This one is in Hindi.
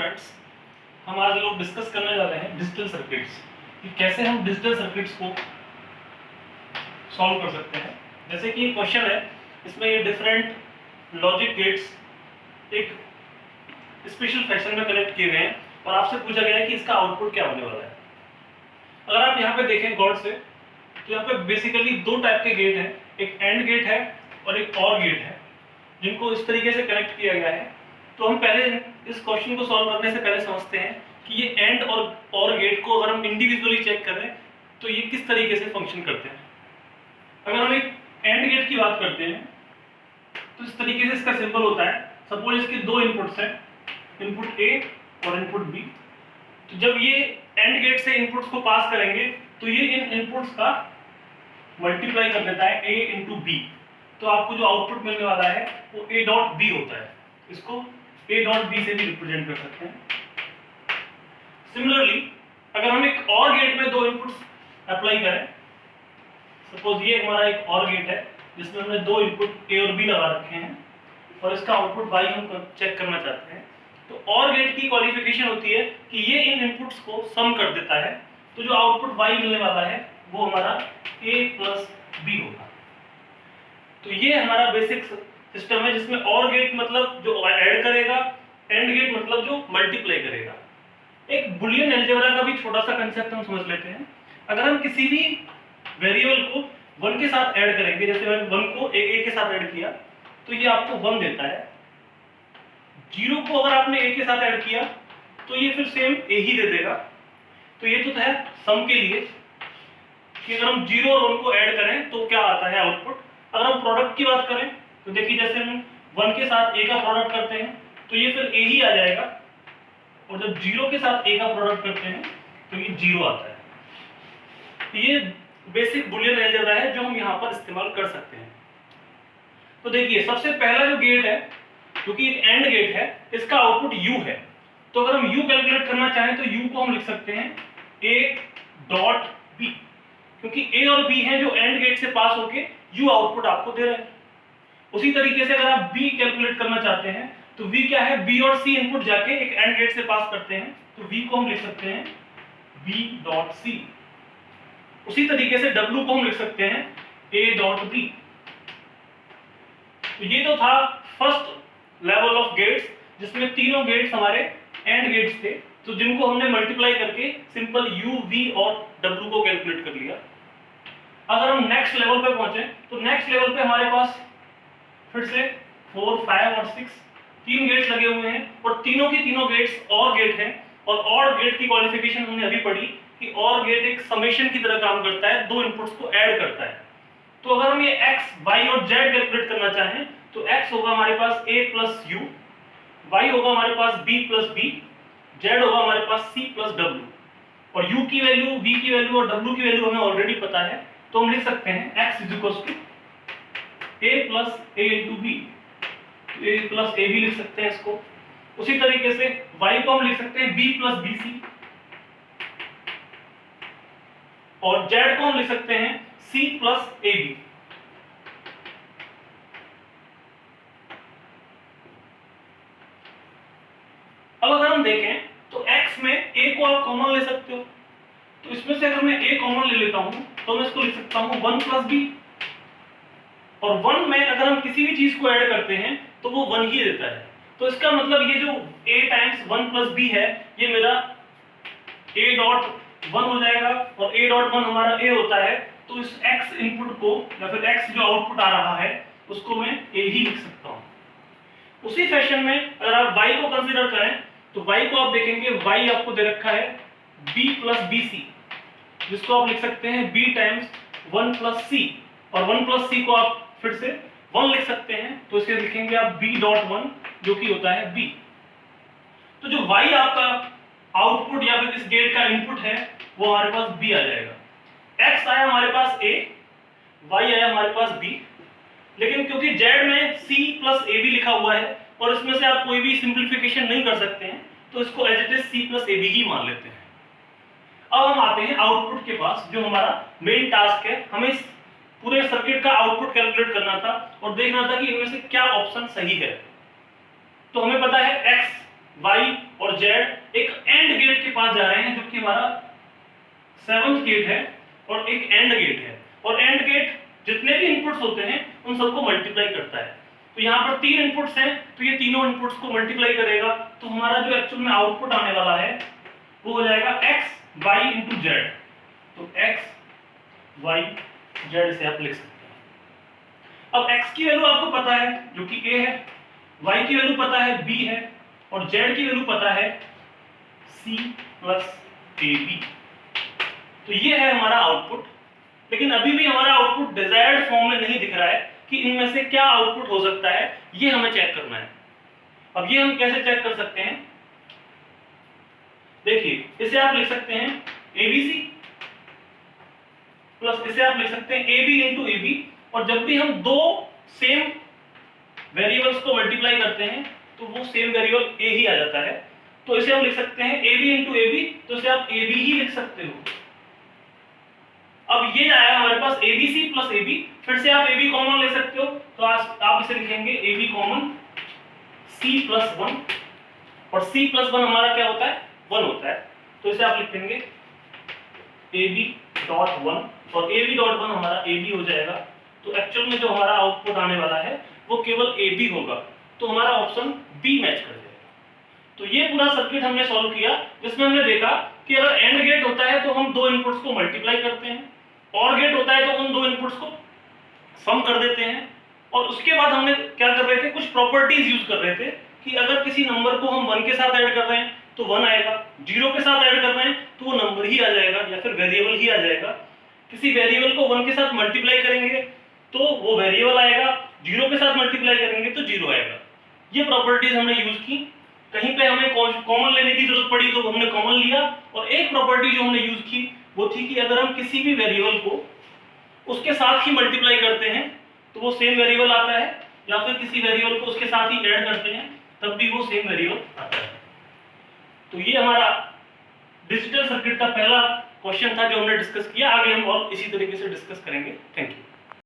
स्टूडेंट्स, हम आज लोग डिस्कस करने जा रहे हैं डिजिटल सर्किट्स कि कैसे हम डिजिटल सर्किट्स को सॉल्व कर सकते हैं। जैसे कि क्वेश्चन है, इसमें ये डिफरेंट लॉजिक गेट्स एक स्पेशल फैशन में कनेक्ट किए गए हैं और आपसे पूछा गया है कि इसका आउटपुट क्या होने वाला है। अगर आप यहाँ पे देखें गौर से तो यहाँ पे बेसिकली दो टाइप के गेट हैं, एक एंड गेट है और एक और गेट है, जिनको इस तरीके से कनेक्ट किया गया है। तो हम पहले इस क्वेश्चन को सॉल्व करने से पहले समझते हैं कि ये एंड और गेट को अगर हम इंडिविजुअली चेक करें तो ये किस तरीके से फंक्शन करते हैं। अगर हम एक एंड गेट की बात करते हैं तो इस तरीके से इसका सिंबल होता है। सपोज इसके दो इनपुट्स हैं, इनपुट ए और इनपुट बी। तो जब ये एंड गेट से इनपुट्स को पास करेंगे तो ये इन इनपुट्स का मल्टीप्लाई कर देता है ए इंटू बी। तो आपको जो आउटपुट मिलने वाला है वो ए डॉट बी होता है। इसको ए डॉट बी से भी रिप्रेजेंट कर सकते हैं। सिमिलरली अगर हम एक और गेट में दो इनपुट्स अप्लाई करें, सपोज ये हमारा एक और गेट है जिसमें हमने दो इनपुट ए और बी लगा रखे हैं और इसका आउटपुट वाई हम चेक करना चाहते हैं, तो और गेट की क्वालिफिकेशन होती है कि ये इन इनपुट्स को सम कर देता है। तो जो आउटपुट वाई मिलने वाला है वो हमारा ए प्लस बी होगा। तो ये हमारा बेसिक सिस्टम है जिसमें और गेट मतलब जो ऐड करेगा, एंड गेट मतलब जो मल्टीप्लाई करेगा। एक बुलियन अलजेब्रा का भी छोटा सा कंसेप्ट हम समझ लेते हैं। अगर हम किसी भी वेरिएबल को 1 के साथ ऐड करेंगे, जैसे मैंने 1 को ए के साथ ऐड किया तो ये आपको 1 देता है। 0 को अगर आपने ए के साथ ऐड किया तो ये फिर सेम ए ही दे देगा। तो ये तो है सम के लिए कि अगर हम 0 और 1 को ऐड करें तो क्या आता है आउटपुट। अगर हम प्रोडक्ट की बात करें तो देखिए जैसे हम 1 के साथ ए का प्रोडक्ट करते हैं तो ये फिर ए ही आ जाएगा, और जब 0 के साथ ए का प्रोडक्ट करते हैं तो ये 0 आता है। तो ये बेसिक बुलियन अलजेब्रा है जो हम यहाँ पर इस्तेमाल कर सकते हैं। तो देखिए सबसे पहला जो गेट है, क्योंकि एक एंड गेट है, इसका आउटपुट u है। तो अगर हम u कैलकुलेट करना चाहें तो u को हम लिख सकते हैं a डॉट b, क्योंकि a और b हैं जो एंड गेट से पास होके u आउटपुट आपको दे रहे हैं। उसी तरीके से अगर आप b कैलकुलेट करना चाहते हैं तो v क्या है, b और c इनपुट जाके एक एंड गेट से पास करते हैं, तो v को हम लिख सकते हैं b डॉट c। उसी तरीके से w को हम लिख सकते हैं a डॉट b। तो ये तो था फर्स्ट लेवल ऑफ गेट्स जिसमें तीनों गेट्स हमारे एंड गेट्स थे, तो जिनको हमने मल्टीप्लाई करके सिंपल u, v और w को कैलकुलेट कर लिया। अगर हम नेक्स्ट लेवल पे पहुंचे तो नेक्स्ट लेवल पे हमारे पास फिर से 4, 5 और 6 तीन गेट्स लगे हुए हैं, और तीनों की तीनों गेट्स और गेट हैं। और और गेट की क्वालिफिकेशन हमने अभी पढ़ी कि और गेट एक समेशन की तरह काम करता है, दो इनपुट्स को ऐड करता है। तो अगर हम ये x, y और z कैलकुलेट करना चाहें तो x होगा हमारे पास a प्लस u, y होगा हमारे पास b प्लस b, z होगा हमारे पास c प्लस w। और u की वैल्यू, v की वैल्यू और w की वैल्यू हमें ऑलरेडी पता है, तो हम लिख सकते हैं x is equal to a plus a into b। a plus a भी लिख सकते हैं इसको। उसी तरीके से y को हम लिख सकते हैं b प्लस bc, और z को हम लिख सकते हैं c प्लस ab। अब अगर हम देखें तो x में a को आप कॉमन ले सकते हो, तो इसमें से अगर मैं a कॉमन ले लेता हूं तो मैं इसको लिख सकता हूं 1 प्लस b। और 1 में अगर हम किसी भी चीज को ऐड करते हैं तो वो 1 ही देता है। तो इसका मतलब ये जो a टाइम्स 1 प्लस b है, ये मेरा a डॉट 1 हो जाएगा, और a डॉट 1 हमारा a होता है। तो इस x इनपुट को या फिर x जो आउटपुट आ रहा है उसको मैं a ही लिख सकता हूं। उसी फैशन में अगर आप y को कंसीडर करें तो y को आप देखेंगे, y आपको दे रखा है b प्लस bc, जिसको आप लिख सकते हैं b टाइम्स 1 प्लस c, और 1 प्लस c को आप फिर से 1 लिख सकते हैं, तो इसे लिखेंगे आप b डॉट 1 जो कि होता है b। तो जो y आपका आउटपुट या फिर इस गेट का इनपुट है वो हमारे पास b आ जाएगा। x आया हमारे पास a, y आया हमारे पास b, लेकिन क्योंकि z में c प्लस a भी लिखा हुआ है और इसमें से आप कोई भी सिंपलीफिकेशन नहीं कर सकते हैं, तो इसको as it is c plus a भी ही मान लेते हैं। अब हम आते हैं आउटपुट के पास, जो हमारा मेन टास्क है। हमें इस पूरे सर्किट का आउटपुट कैलकुलेट करना था और देखना था कि इनमें से क्या ऑप्शन सही है। तो हमें पता है x, y और z एक एंड गेट के पास जा रहे हैं, जो कि हमारा 7th गेट है और एक एंड गेट है, और एंड गेट जितने भी इनपुट्स होते हैं उन सबको मल्टीप्लाई करता है। तो यहाँ पर 3 इनपुट्स हैं, तो ये तीनों इनपुट्स को मल्टीप्लाई करेगा, तो हमारा जो एक्चुअल में आउटपुट आने वाला है वो हो जाएगा x y इंटू z। तो x y z से आप लिख सकते हैं। अब x की वैल्यू आपको पता है जो कि a है, y की वैल्यू पता है b है, और z की वैल्यू पता है c प्लस ab। तो ये है हमारा आउटपुट, लेकिन अभी भी हमारा आउटपुट डिजायर्ड फॉर्म में नहीं दिख रहा है कि इनमें से क्या आउटपुट हो सकता है, ये हमें चेक करना है। अब ये हम कैसे चेक कर सकते हैं, देखिए इसे आप लिख सकते हैं ABC प्लस इसे आप लिख सकते हैं AB इंटू AB, और जब भी हम दो सेम वेरिएबल्स को मल्टीप्लाई करते हैं तो वो सेम वेरिएबल A ही आ जाता है। तो इसे हम लिख सकते हैं AB इंटू AB, तो इसे आप AB ही लिख सकते हो। अब ये आया हमारे पास ABC प्लस AB, फिर से आप AB कॉमन ले सकते हो, तो आप इसे लिखेंगे AB कॉमन C प्लस 1, और C प्लस 1 हमारा क्या होता है, 1 होता है, तो इसे आप लिखेंगे AB डॉट 1, और AB डॉट 1 हमारा AB हो जाएगा। तो एक्चुअल में जो हमारा आउटपुट आने वाला है वो केवल AB होगा, तो हमारा ऑप्शन B मैच कर जाएगा। तो ये पूरा सर्किट हमने सॉल्व किया, जिसमें हमने देखा कि अगर एंड गेट होता है तो हम दो इनपुट्स को मल्टीप्लाई करते हैं, और गेट होता है तो उन दो इनपुट्स को सम कर देते हैं, और उसके बाद हमने क्या कर रहे थे, कुछ प्रॉपर्टीज यूज कर रहे थे कि अगर किसी नंबर को हम 1 के साथ ऐड कर रहे हैं तो 1 आएगा, 0 के साथ ऐड कर रहे हैं तो वो नंबर ही आ जाएगा या फिर वेरिएबल ही आ जाएगा, किसी वेरिएबल को 1 के साथ मल्टीप्लाई करेंगे तो वो वेरिएबल आएगा, 0 के साथ मल्टीप्लाई करेंगे तो 0 आएगा। ये प्रॉपर्टीज हमने यूज की, कहीं पे हमें कॉमन लेने की जरूरत पड़ी तो हमने कॉमन लिया, और एक प्रॉपर्टी जो हमने यूज की वो थी कि अगर हम किसी भी वेरिएबल को उसके साथ ही मल्टीप्लाई करते हैं तो वो सेम वेरिएबल आता है, या फिर किसी वेरिएबल को उसके साथ ही ऐड करते हैं तब भी वो सेम वेरिएबल आता है। तो ये हमारा डिजिटल सर्किट का पहला क्वेश्चन था जो हमने डिस्कस किया। आगे हम और इसी तरीके से डिस्कस करेंगे। Thank you.